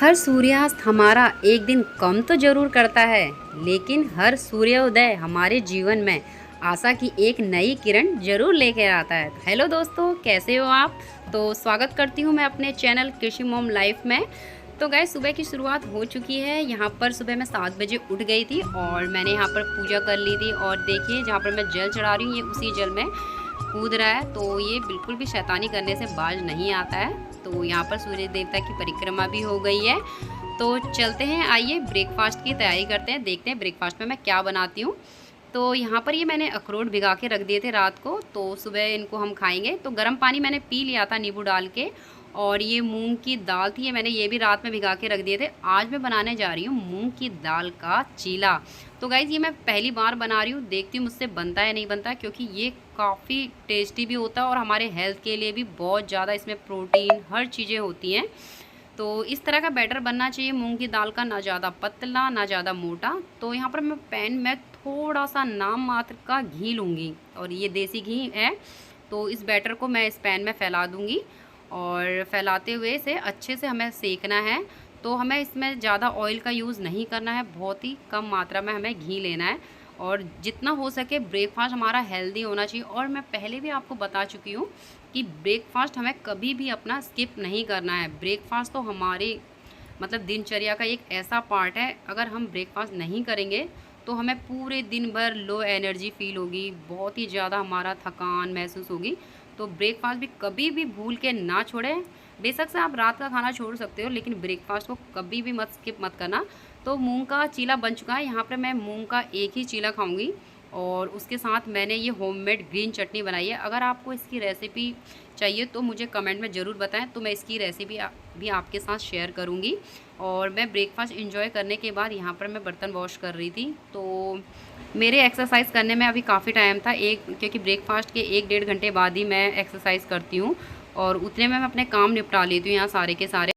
हर सूर्यास्त हमारा एक दिन कम तो ज़रूर करता है, लेकिन हर सूर्योदय हमारे जीवन में आशा की एक नई किरण ज़रूर लेकर आता है। हेलो दोस्तों, कैसे हो आप? तो स्वागत करती हूँ मैं अपने चैनल कृषि मॉम लाइफ में। तो गाइस, सुबह की शुरुआत हो चुकी है। यहाँ पर सुबह मैं 7 बजे उठ गई थी और मैंने यहाँ पर पूजा कर ली थी। और देखिए, जहाँ पर मैं जल चढ़ा रही हूँ, ये उसी जल में कूद रहा है, तो ये बिल्कुल भी शैतानी करने से बाज नहीं आता है। तो यहाँ पर सूर्य देवता की परिक्रमा भी हो गई है। तो चलते हैं, आइए ब्रेकफास्ट की तैयारी करते हैं, देखते हैं ब्रेकफास्ट में मैं क्या बनाती हूँ। तो यहाँ पर ये मैंने अखरोट भिगा के रख दिए थे रात को, तो सुबह इनको हम खाएंगे। तो गर्म पानी मैंने पी लिया था नींबू डाल के। और ये मूंग की दाल थी, ये मैंने ये भी रात में भिगा के रख दिए थे। आज मैं बनाने जा रही हूँ मूंग की दाल का चीला। तो गाइज़, ये मैं पहली बार बना रही हूँ, देखती हूँ मुझसे बनता है नहीं बनता, क्योंकि ये काफ़ी टेस्टी भी होता है और हमारे हेल्थ के लिए भी बहुत ज़्यादा इसमें प्रोटीन हर चीज़ें होती हैं। तो इस तरह का बैटर बनना चाहिए मूंग की दाल का, ना ज़्यादा पतला ना ज़्यादा मोटा। तो यहाँ पर मैं पैन में थोड़ा सा नाम मात्र का घी लूँगी, और ये देसी घी है। तो इस बैटर को मैं इस पैन में फैला दूँगी, और फैलाते हुए इसे अच्छे से हमें सेकना है। तो हमें इसमें ज़्यादा ऑयल का यूज़ नहीं करना है, बहुत ही कम मात्रा में हमें घी लेना है। और जितना हो सके ब्रेकफास्ट हमारा हेल्दी होना चाहिए। और मैं पहले भी आपको बता चुकी हूँ कि ब्रेकफास्ट हमें कभी भी अपना स्किप नहीं करना है। ब्रेकफास्ट तो हमारी मतलब दिनचर्या का एक ऐसा पार्ट है। अगर हम ब्रेकफास्ट नहीं करेंगे तो हमें पूरे दिन भर लो एनर्जी फील होगी, बहुत ही ज़्यादा हमारा थकान महसूस होगी। तो ब्रेकफास्ट भी कभी भी भूल के ना छोड़ें। बेशक से आप रात का खाना छोड़ सकते हो, लेकिन ब्रेकफास्ट को कभी भी मत स्किप मत करना। तो मूंग का चीला बन चुका है। यहाँ पर मैं मूंग का एक ही चीला खाऊंगी, और उसके साथ मैंने ये होममेड ग्रीन चटनी बनाई है। अगर आपको इसकी रेसिपी चाहिए तो मुझे कमेंट में ज़रूर बताएं, तो मैं इसकी रेसिपी भी आपके साथ शेयर करूँगी। और मैं ब्रेकफास्ट एंजॉय करने के बाद यहाँ पर मैं बर्तन वॉश कर रही थी। तो मेरे एक्सरसाइज करने में अभी काफ़ी टाइम था, क्योंकि ब्रेकफास्ट के 1-1.5 घंटे बाद ही मैं एक्सरसाइज करती हूँ, और उतने में मैं अपने काम निपटा लेती हूँ यहाँ सारे के सारे।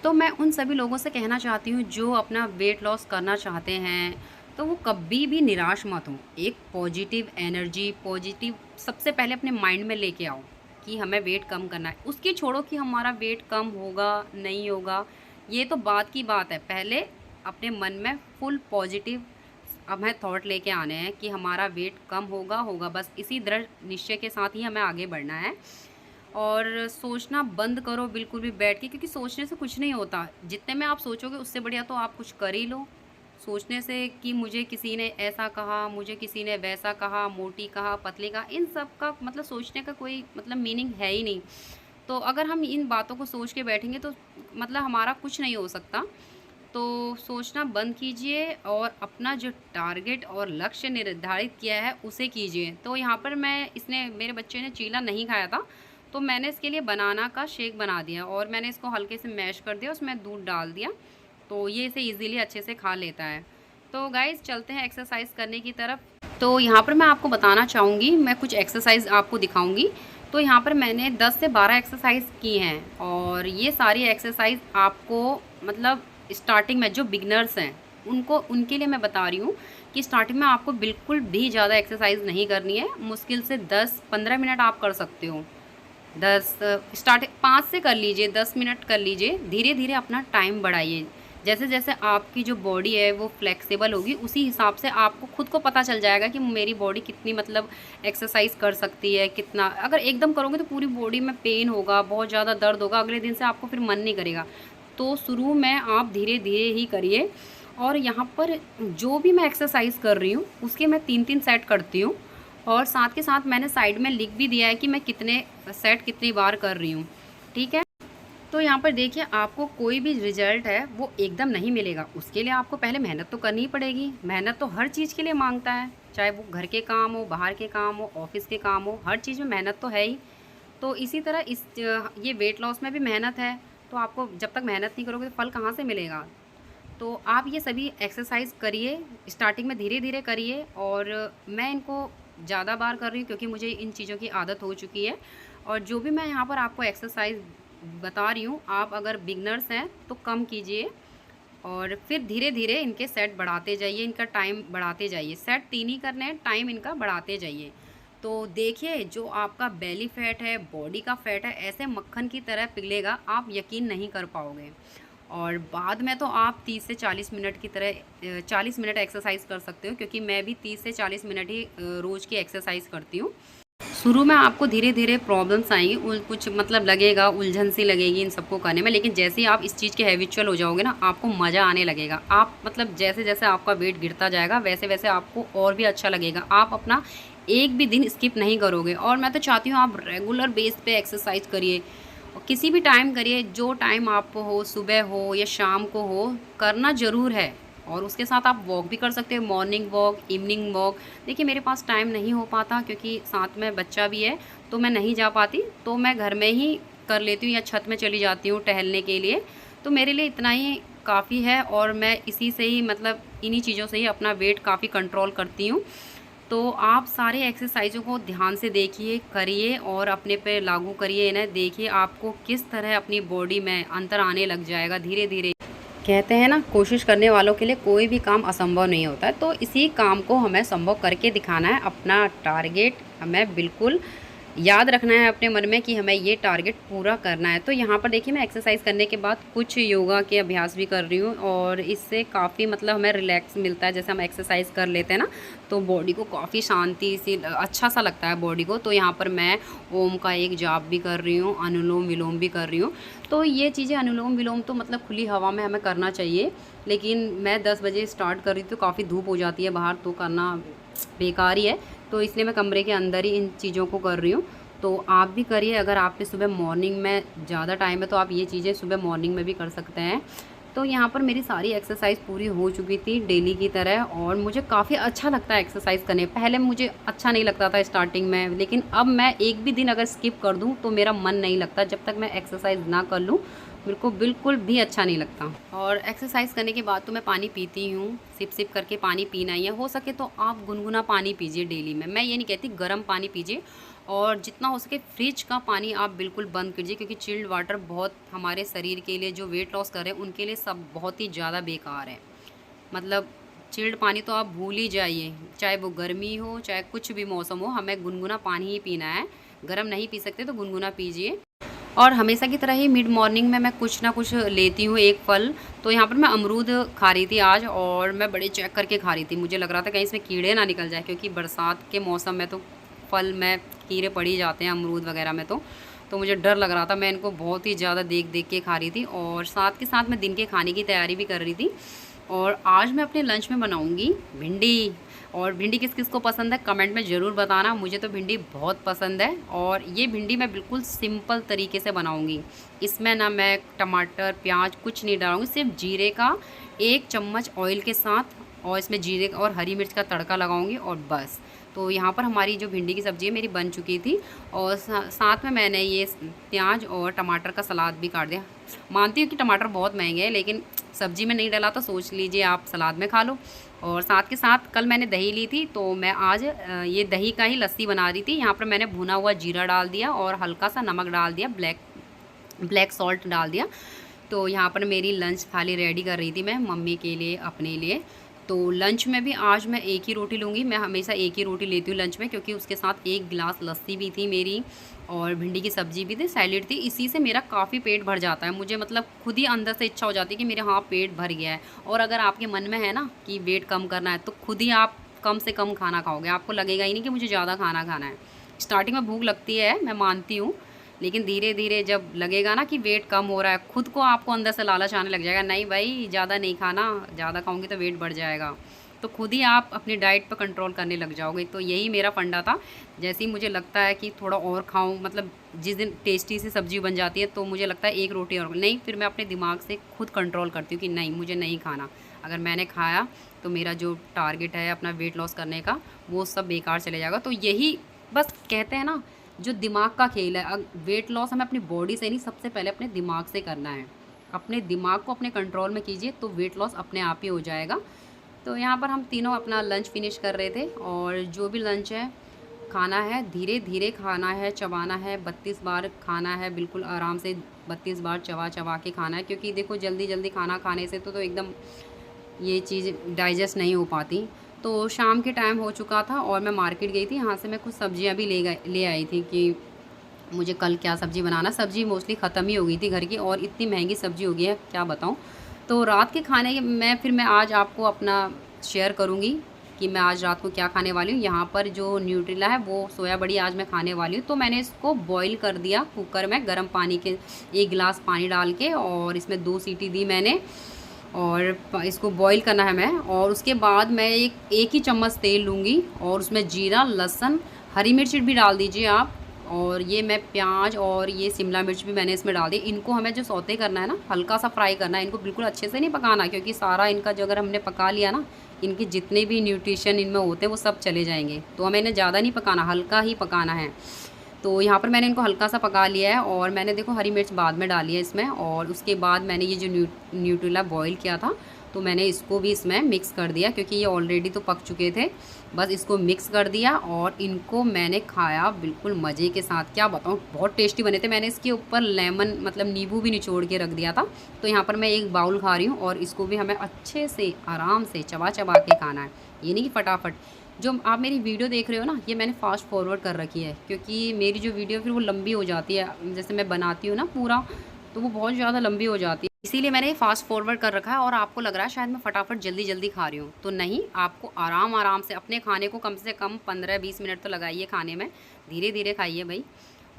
तो मैं उन सभी लोगों से कहना चाहती हूँ जो अपना वेट लॉस करना चाहते हैं, तो वो कभी भी निराश मत हो। एक पॉजिटिव एनर्जी, पॉजिटिव सबसे पहले अपने माइंड में लेके आओ कि हमें वेट कम करना है। उसकी छोड़ो कि हमारा वेट कम होगा नहीं होगा, ये तो बात की बात है। पहले अपने मन में फुल पॉजिटिव हमें थॉट लेके आने हैं कि हमारा वेट कम होगा होगा, बस इसी दृढ़ निश्चय के साथ ही हमें आगे बढ़ना है। और सोचना बंद करो बिल्कुल भी बैठ के, क्योंकि सोचने से कुछ नहीं होता। जितने में आप सोचोगे उससे बढ़िया तो आप कुछ कर ही लो। सोचने से कि मुझे किसी ने ऐसा कहा, मुझे किसी ने वैसा कहा, मोटी कहा, पतली कहा, इन सब का मतलब सोचने का कोई मतलब मीनिंग है ही नहीं। तो अगर हम इन बातों को सोच के बैठेंगे तो मतलब हमारा कुछ नहीं हो सकता। तो सोचना बंद कीजिए और अपना जो टारगेट और लक्ष्य निर्धारित किया है उसे कीजिए। तो यहाँ पर मैं इसने मेरे बच्चे ने चीला नहीं खाया था, तो मैंने इसके लिए बनाना का शेक बना दिया, और मैंने इसको हल्के से मैश कर दिया, उसमें दूध डाल दिया। तो ये इसे इजीली अच्छे से खा लेता है। तो गाइज़, चलते हैं एक्सरसाइज करने की तरफ। तो यहाँ पर मैं आपको बताना चाहूँगी, मैं कुछ एक्सरसाइज आपको दिखाऊँगी। तो यहाँ पर मैंने 10 से 12 एक्सरसाइज की हैं, और ये सारी एक्सरसाइज आपको मतलब स्टार्टिंग में जो बिगनर्स हैं उनको उनके लिए मैं बता रही हूँ कि स्टार्टिंग में आपको बिल्कुल भी ज़्यादा एक्सरसाइज नहीं करनी है। मुश्किल से 10-15 मिनट आप कर सकते हो। 10 स्टार्ट 5 से कर लीजिए, 10 मिनट कर लीजिए। धीरे धीरे अपना टाइम बढ़ाइए। जैसे जैसे आपकी जो बॉडी है वो फ्लेक्सिबल होगी, उसी हिसाब से आपको खुद को पता चल जाएगा कि मेरी बॉडी कितनी मतलब एक्सरसाइज कर सकती है, कितना। अगर एकदम करोगे तो पूरी बॉडी में पेन होगा, बहुत ज़्यादा दर्द होगा, अगले दिन से आपको फिर मन नहीं करेगा। तो शुरू में आप धीरे धीरे ही करिए। और यहाँ पर जो भी मैं एक्सरसाइज कर रही हूँ उसके मैं 3-3 सेट करती हूँ, और साथ के साथ मैंने साइड में लिख भी दिया है कि मैं कितने सेट कितनी बार कर रही हूँ। ठीक है। तो यहाँ पर देखिए, आपको कोई भी रिजल्ट है वो एकदम नहीं मिलेगा। उसके लिए आपको पहले मेहनत तो करनी ही पड़ेगी। मेहनत तो हर चीज़ के लिए मांगता है, चाहे वो घर के काम हो, बाहर के काम हो, ऑफिस के काम हो, हर चीज़ में मेहनत तो है ही। तो इसी तरह ये वेट लॉस में भी मेहनत है। तो आपको जब तक मेहनत नहीं करोगे तो फल कहाँ से मिलेगा। तो आप ये सभी एक्सरसाइज करिए, स्टार्टिंग में धीरे धीरे करिए। और मैं इनको ज़्यादा बार कर रही हूँ क्योंकि मुझे इन चीज़ों की आदत हो चुकी है। और जो भी मैं यहाँ पर आपको एक्सरसाइज बता रही हूँ, आप अगर बिगनर्स हैं तो कम कीजिए, और फिर धीरे धीरे इनके सेट बढ़ाते जाइए, इनका टाइम बढ़ाते जाइए। सेट 3 ही करने हैं, टाइम इनका बढ़ाते जाइए। तो देखिए, जो आपका बेली फैट है, बॉडी का फैट है, ऐसे मक्खन की तरह पिघलेगा, आप यकीन नहीं कर पाओगे। और बाद में तो आप 30 से 40 मिनट की तरह 40 मिनट एक्सरसाइज कर सकते हो, क्योंकि मैं भी 30 से 40 मिनट ही रोज़ की एक्सरसाइज करती हूँ। शुरू में आपको धीरे धीरे प्रॉब्लम्स आएंगी, कुछ मतलब लगेगा, उलझन सी लगेगी इन सबको करने में, लेकिन जैसे ही आप इस चीज़ के हैबिचुअल हो जाओगे ना, आपको मज़ा आने लगेगा। आप मतलब जैसे जैसे आपका वेट गिरता जाएगा वैसे वैसे आपको और भी अच्छा लगेगा। आप अपना एक भी दिन स्किप नहीं करोगे। और मैं तो चाहती हूँ आप रेगुलर बेस पे एक्सरसाइज करिए, और किसी भी टाइम करिए, जो टाइम आपको हो, सुबह हो या शाम को हो, करना ज़रूर है। और उसके साथ आप वॉक भी कर सकते हो, मॉर्निंग वॉक, इवनिंग वॉक। देखिए मेरे पास टाइम नहीं हो पाता क्योंकि साथ में बच्चा भी है, तो मैं नहीं जा पाती, तो मैं घर में ही कर लेती हूँ या छत में चली जाती हूँ टहलने के लिए। तो मेरे लिए इतना ही काफ़ी है, और मैं इसी से ही मतलब इन्हीं चीज़ों से ही अपना वेट काफ़ी कंट्रोल करती हूँ। तो आप सारे एक्सरसाइज़ों को ध्यान से देखिए, करिए और अपने पे लागू करिए इन्हें। देखिए आपको किस तरह अपनी बॉडी में अंतर आने लग जाएगा धीरे धीरे। कहते हैं ना, कोशिश करने वालों के लिए कोई भी काम असंभव नहीं होता है। तो इसी काम को हमें संभव करके दिखाना है। अपना टारगेट हमें बिल्कुल याद रखना है अपने मन में कि हमें ये टारगेट पूरा करना है। तो यहाँ पर देखिए मैं एक्सरसाइज करने के बाद कुछ योगा के अभ्यास भी कर रही हूँ, और इससे काफ़ी मतलब हमें रिलैक्स मिलता है। जैसे हम एक्सरसाइज कर लेते हैं ना, तो बॉडी को काफ़ी शांति सी, अच्छा सा लगता है बॉडी को। तो यहाँ पर मैं ओम का एक जाप भी कर रही हूँ, अनुलोम विलोम भी कर रही हूँ। तो ये चीज़ें अनुलोम विलोम तो मतलब खुली हवा में हमें करना चाहिए, लेकिन मैं 10 बजे स्टार्ट कर रही थी, तो काफ़ी धूप हो जाती है बाहर, तो करना बेकार ही है। तो इसलिए मैं कमरे के अंदर ही इन चीज़ों को कर रही हूँ। तो आप भी करिए। अगर आपके सुबह मॉर्निंग में ज़्यादा टाइम है तो आप ये चीज़ें सुबह मॉर्निंग में भी कर सकते हैं। तो यहाँ पर मेरी सारी एक्सरसाइज पूरी हो चुकी थी डेली की तरह, और मुझे काफ़ी अच्छा लगता है एक्सरसाइज करने। पहले मुझे अच्छा नहीं लगता था स्टार्टिंग में, लेकिन अब मैं एक भी दिन अगर स्किप कर दूँ तो मेरा मन नहीं लगता। जब तक मैं एक्सरसाइज ना कर लूँ मेरे को बिल्कुल भी अच्छा नहीं लगता। और एक्सरसाइज करने के बाद तो मैं पानी पीती हूँ, सिप सिप करके पानी पीना ही है। हो सके तो आप गुनगुना पानी पीजिए डेली में, मैं ये नहीं कहती गर्म पानी पीजिए। और जितना हो सके फ्रिज का पानी आप बिल्कुल बंद कीजिए, क्योंकि चिल्ड वाटर बहुत हमारे शरीर के लिए, जो वेट लॉस कर रहे हैं उनके लिए सब बहुत ही ज़्यादा बेकार है। मतलब चिल्ड पानी तो आप भूल ही जाइए, चाहे वो गर्मी हो चाहे कुछ भी मौसम हो, हमें गुनगुना पानी ही पीना है। गर्म नहीं पी सकते तो गुनगुना पीजिए। और हमेशा की तरह ही मिड मॉर्निंग में मैं कुछ ना कुछ लेती हूँ, एक फल। तो यहाँ पर मैं अमरूद खा रही थी आज, और मैं बड़े चेक करके खा रही थी। मुझे लग रहा था कहीं इसमें कीड़े ना निकल जाए, क्योंकि बरसात के मौसम में तो फल में कीड़े पड़ ही जाते हैं, अमरूद वगैरह में। तो मुझे डर लग रहा था, मैं इनको बहुत ही ज़्यादा देख देख के खा रही थी, और साथ के साथ मैं दिन के खाने की तैयारी भी कर रही थी। और आज मैं अपने लंच में बनाऊंगी भिंडी। और भिंडी किस किस को पसंद है कमेंट में ज़रूर बताना। मुझे तो भिंडी बहुत पसंद है, और ये भिंडी मैं बिल्कुल सिंपल तरीके से बनाऊंगी। इसमें ना मैं टमाटर प्याज कुछ नहीं डालूंगी, सिर्फ जीरे का 1 चम्मच ऑयल के साथ, और इसमें जीरे और हरी मिर्च का तड़का लगाऊंगी, और बस। तो यहाँ पर हमारी जो भिंडी की सब्ज़ी है मेरी बन चुकी थी, और साथ में मैंने ये प्याज और टमाटर का सलाद भी काट दिया। मानती हूँ कि टमाटर बहुत महंगे हैं, लेकिन सब्ज़ी में नहीं डाला तो सोच लीजिए आप सलाद में खा लो। और साथ के साथ कल मैंने दही ली थी, तो मैं आज ये दही का ही लस्सी बना रही थी। यहाँ पर मैंने भुना हुआ जीरा डाल दिया, और हल्का सा नमक डाल दिया, ब्लैक सॉल्ट डाल दिया। तो यहाँ पर मेरी लंच थाली रेडी कर रही थी मैं, मम्मी के लिए, अपने लिए। तो लंच में भी आज मैं एक ही रोटी लूँगी। मैं हमेशा एक ही रोटी लेती हूँ लंच में, क्योंकि उसके साथ 1 गिलास लस्सी भी थी मेरी, और भिंडी की सब्ज़ी भी थी, सैलेड थी। इसी से मेरा काफ़ी पेट भर जाता है। मुझे मतलब खुद ही अंदर से इच्छा हो जाती है कि मेरे हाँ पेट भर गया है। और अगर आपके मन में है ना कि वेट कम करना है, तो खुद ही आप कम से कम खाना खाओगे, आपको लगेगा ही नहीं कि मुझे ज़्यादा खाना खाना है। स्टार्टिंग में भूख लगती है, मैं मानती हूँ, लेकिन धीरे धीरे जब लगेगा ना कि वेट कम हो रहा है, खुद को आपको अंदर से लालच आने लग जाएगा, नहीं भाई ज़्यादा नहीं खाना, ज़्यादा खाऊंगी तो वेट बढ़ जाएगा। तो खुद ही आप अपनी डाइट पर कंट्रोल करने लग जाओगे। तो यही मेरा फंडा था। जैसे ही मुझे लगता है कि थोड़ा और खाऊं, मतलब जिस दिन टेस्टी सी सब्ज़ी बन जाती है तो मुझे लगता है एक रोटी और नहीं, फिर मैं अपने दिमाग से खुद कंट्रोल करती हूँ कि नहीं मुझे नहीं खाना। अगर मैंने खाया तो मेरा जो टारगेट है अपना वेट लॉस करने का, वो सब बेकार चले जाएगा। तो यही बस कहते हैं ना, जो दिमाग का खेल है। वेट लॉस हमें अपनी बॉडी से नहीं, सबसे पहले अपने दिमाग से करना है। अपने दिमाग को अपने कंट्रोल में कीजिए तो वेट लॉस अपने आप ही हो जाएगा। तो यहाँ पर हम तीनों अपना लंच फिनिश कर रहे थे, और जो भी लंच है खाना है, धीरे धीरे खाना है, चबाना है, 32 बार खाना है, बिल्कुल आराम से 32 बार चबा चबा के खाना है। क्योंकि देखो जल्दी जल्दी खाना खाने से तो एकदम ये चीज़ डाइजेस्ट नहीं हो पाती। तो शाम के टाइम हो चुका था, और मैं मार्केट गई थी, यहाँ से मैं कुछ सब्जियाँ भी ले आई थी कि मुझे कल क्या सब्ज़ी बनाना, सब्ज़ी मोस्टली ख़त्म ही हो गई थी घर की और इतनी महंगी सब्ज़ी हो गई है क्या बताऊँ। तो रात के खाने मैं आज आपको अपना शेयर करूँगी कि मैं आज रात को क्या खाने वाली हूँ। यहाँ पर जो न्यूट्रेला है वो सोया बड़ी आज मैं खाने वाली हूँ। तो मैंने इसको बॉईल कर दिया कुकर में गर्म पानी के 1 गिलास पानी डाल के और इसमें 2 सीटी दी मैंने और इसको बॉईल करना है मैं। और उसके बाद मैं एक ही चम्मच तेल लूँगी और उसमें जीरा, लहसुन, हरी मिर्च भी डाल दीजिए आप। और ये मैं प्याज और ये शिमला मिर्च भी मैंने इसमें डाल दी। इनको हमें जो सौते करना है ना, हल्का सा फ्राई करना है, इनको बिल्कुल अच्छे से नहीं पकाना क्योंकि सारा इनका जो अगर हमने पका लिया ना, इनके जितने भी न्यूट्रिशन इनमें होते हैं वो सब चले जाएंगे। तो हमें इन्हें ज़्यादा नहीं पकाना, हल्का ही पकाना है। तो यहाँ पर मैंने इनको हल्का सा पका लिया है और मैंने देखो हरी मिर्च बाद में डाली है इसमें। और उसके बाद मैंने ये जो न्यूट्रेला बॉईल किया था तो मैंने इसको भी इसमें मिक्स कर दिया क्योंकि ये ऑलरेडी तो पक चुके थे। बस इसको मिक्स कर दिया और इनको मैंने खाया बिल्कुल मज़े के साथ। क्या बताऊँ, बहुत टेस्टी बने थे। मैंने इसके ऊपर लेमन मतलब नींबू भी निचोड़ के रख दिया था। तो यहाँ पर मैं एक बाउल खा रही हूँ और इसको भी हमें अच्छे से आराम से चबा चबा के खाना है, ये नहीं कि फटाफट। जो आप मेरी वीडियो देख रहे हो ना, ये मैंने फास्ट फॉरवर्ड कर रखी है क्योंकि मेरी जो वीडियो फिर वो लंबी हो जाती है। जैसे मैं बनाती हूँ ना पूरा, तो वो बहुत ज़्यादा लंबी हो जाती है, इसीलिए मैंने फास्ट फॉरवर्ड कर रखा है। और आपको लग रहा है शायद मैं फटाफट जल्दी जल्दी खा रही हूँ, तो नहीं, आपको आराम आराम से अपने खाने को कम से कम 15-20 मिनट तो लगाइए खाने में, धीरे धीरे खाइए भाई।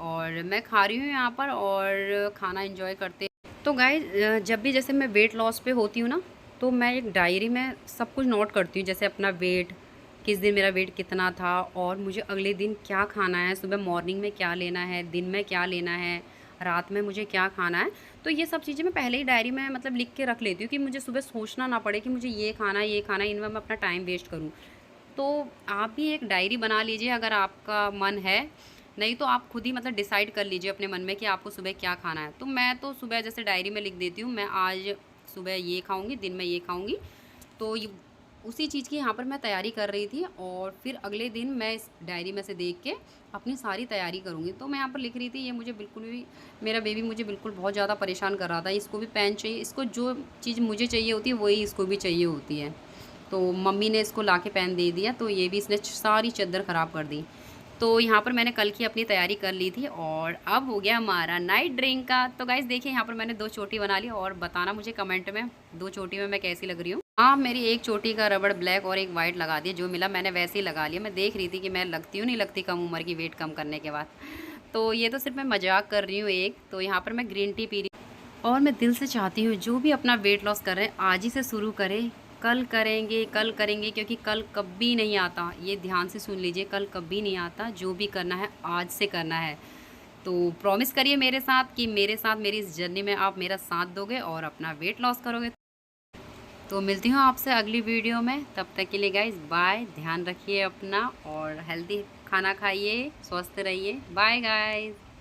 और मैं खा रही हूँ यहाँ पर और खाना एंजॉय करते। तो गाइस, जब भी जैसे मैं वेट लॉस पे होती हूँ ना, तो मैं एक डायरी में सब कुछ नोट करती हूँ, जैसे अपना वेट, किस दिन मेरा वेट कितना था और मुझे अगले दिन क्या खाना है, सुबह मॉर्निंग में क्या लेना है, दिन में क्या लेना है, रात में मुझे क्या खाना है। तो ये सब चीज़ें मैं पहले ही डायरी में मतलब लिख के रख लेती हूँ कि मुझे सुबह सोचना ना पड़े कि मुझे ये खाना है, ये खाना है, इनमें मैं अपना टाइम वेस्ट करूँ। तो आप भी एक डायरी बना लीजिए अगर आपका मन है, नहीं तो आप खुद ही मतलब डिसाइड कर लीजिए अपने मन में कि आपको सुबह क्या खाना है। तो मैं तो सुबह जैसे डायरी में लिख देती हूँ, मैं आज सुबह ये खाऊंगी, दिन में ये खाऊंगी। तो ये उसी चीज़ की यहाँ पर मैं तैयारी कर रही थी और फिर अगले दिन मैं इस डायरी में से देख के अपनी सारी तैयारी करूँगी। तो मैं यहाँ पर लिख रही थी, ये मुझे बिल्कुल भी, मेरा बेबी मुझे बिल्कुल बहुत ज़्यादा परेशान कर रहा था। इसको भी पेन चाहिए, इसको जो चीज़ मुझे चाहिए होती है वही इसको भी चाहिए होती है। तो मम्मी ने इसको ला के पेन दे दिया, तो ये भी इसने सारी चद्दर ख़राब कर दी। तो यहाँ पर मैंने कल की अपनी तैयारी कर ली थी और अब हो गया हमारा नाइट ड्रिंक का। तो गाइस देखिए, यहाँ पर मैंने 2 चोटी बना ली और बताना मुझे कमेंट में 2 चोटी में मैं कैसी लग रही हूँ। हाँ, मेरी एक चोटी का रबड़ ब्लैक और एक वाइट लगा दिया, जो मिला मैंने वैसे ही लगा लिया। मैं देख रही थी कि मैं लगती हूँ नहीं लगती कम उम्र की वेट कम करने के बाद। तो ये तो सिर्फ मैं मजाक कर रही हूँ एक। तो यहाँ पर मैं ग्रीन टी पी रही हूँ और मैं दिल से चाहती हूँ जो भी अपना वेट लॉस कर रहे हैं आज ही से शुरू करें। कल करेंगे क्योंकि कल कभी नहीं आता, ये ध्यान से सुन लीजिए, कल कभी नहीं आता। जो भी करना है आज से करना है। तो प्रॉमिस करिए मेरे साथ कि मेरे साथ मेरी इस जर्नी में आप मेरा साथ दोगे और अपना वेट लॉस करोगे। तो मिलती हूँ आपसे अगली वीडियो में, तब तक के लिए गाइस बाय। ध्यान रखिए अपना और हेल्दी खाना खाइए, स्वस्थ रहिए। Bye guys.